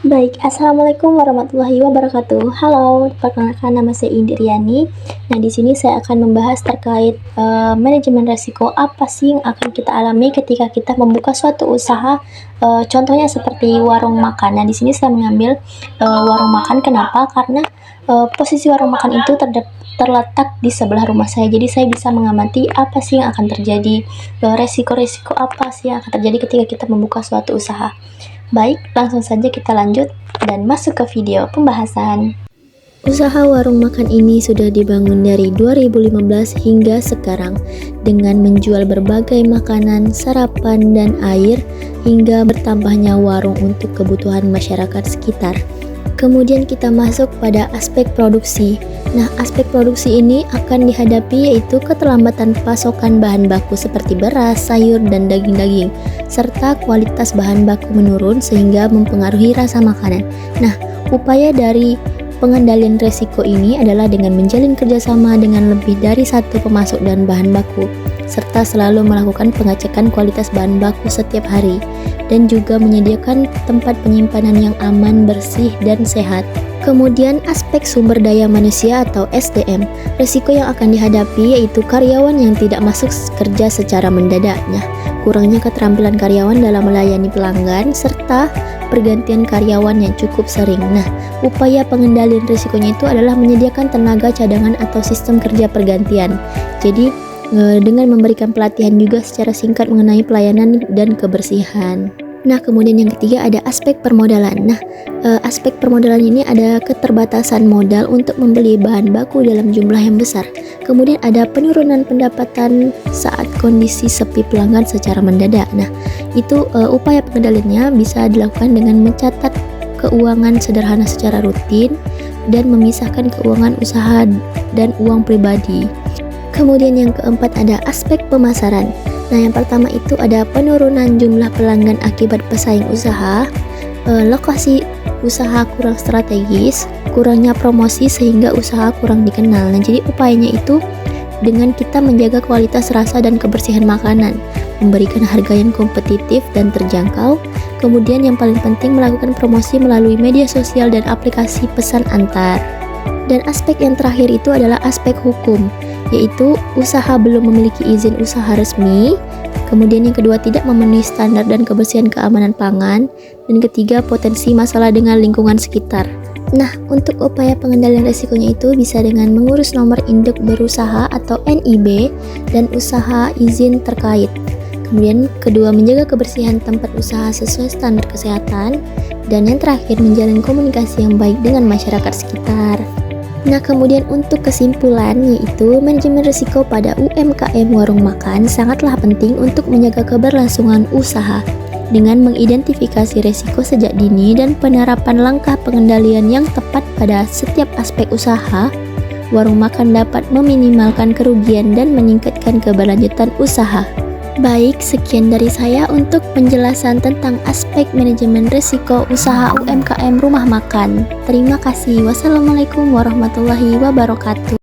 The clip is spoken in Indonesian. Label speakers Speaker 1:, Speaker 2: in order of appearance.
Speaker 1: Baik, Assalamualaikum warahmatullahi wabarakatuh. Halo, perkenalkan nama saya Indriani. Nah, di sini saya akan membahas terkait manajemen resiko. Apa sih yang akan kita alami ketika kita membuka suatu usaha? Contohnya seperti warung makan. Nah, di sini saya mengambil warung makan. Kenapa? Karena posisi warung makan itu terletak di sebelah rumah saya. Jadi saya bisa mengamati apa sih yang akan terjadi, resiko-resiko apa sih yang akan terjadi ketika kita membuka suatu usaha. Baik, langsung saja kita lanjut dan masuk ke video pembahasan. Usaha warung makan ini sudah dibangun dari 2015 hingga sekarang dengan menjual berbagai makanan, sarapan, dan air hingga bertambahnya warung untuk kebutuhan masyarakat sekitar. Kemudian kita masuk pada aspek produksi. Nah, aspek produksi ini akan dihadapi yaitu keterlambatan pasokan bahan baku seperti beras, sayur, dan daging-daging, serta kualitas bahan baku menurun sehingga mempengaruhi rasa makanan. Nah, upaya dari pengendalian resiko ini adalah dengan menjalin kerjasama dengan lebih dari satu pemasok dan bahan baku, serta selalu melakukan pengecekan kualitas bahan baku setiap hari, dan juga menyediakan tempat penyimpanan yang aman, bersih, dan sehat. Kemudian aspek sumber daya manusia atau SDM. Risiko yang akan dihadapi yaitu karyawan yang tidak masuk kerja secara mendadak. Nah, kurangnya keterampilan karyawan dalam melayani pelanggan, serta pergantian karyawan yang cukup sering. Nah, upaya pengendalian risikonya itu adalah menyediakan tenaga cadangan atau sistem kerja pergantian. Jadi, dengan memberikan pelatihan juga secara singkat mengenai pelayanan dan kebersihan. Nah, kemudian yang ketiga ada aspek permodalan. Nah, aspek permodalan ini ada keterbatasan modal untuk membeli bahan baku dalam jumlah yang besar. Kemudian ada penurunan pendapatan saat kondisi sepi pelanggan secara mendadak. Nah, itu upaya pengendaliannya bisa dilakukan dengan mencatat keuangan sederhana secara rutin dan memisahkan keuangan usaha dan uang pribadi. Kemudian yang keempat ada aspek pemasaran. Nah, yang pertama itu ada penurunan jumlah pelanggan akibat pesaing usaha, lokasi usaha kurang strategis, kurangnya promosi sehingga usaha kurang dikenal. Nah, jadi upayanya itu dengan kita menjaga kualitas rasa dan kebersihan makanan, memberikan harga yang kompetitif dan terjangkau, kemudian yang paling penting melakukan promosi melalui media sosial dan aplikasi pesan antar. Dan aspek yang terakhir itu adalah aspek hukum, yaitu usaha belum memiliki izin usaha resmi, kemudian yang kedua tidak memenuhi standar dan kebersihan keamanan pangan, dan ketiga potensi masalah dengan lingkungan sekitar. Nah, untuk upaya pengendalian resikonya itu bisa dengan mengurus nomor induk berusaha atau NIB dan usaha izin terkait. Kemudian kedua menjaga kebersihan tempat usaha sesuai standar kesehatan, dan yang terakhir menjalin komunikasi yang baik dengan masyarakat sekitar. Nah, kemudian untuk kesimpulan yaitu manajemen risiko pada UMKM warung makan sangatlah penting untuk menjaga keberlangsungan usaha dengan mengidentifikasi risiko sejak dini dan penerapan langkah pengendalian yang tepat pada setiap aspek usaha. Warung makan dapat meminimalkan kerugian dan meningkatkan keberlanjutan usaha. Baik, sekian dari saya untuk penjelasan tentang aspek manajemen risiko usaha UMKM rumah makan. Terima kasih. Wassalamualaikum warahmatullahi wabarakatuh.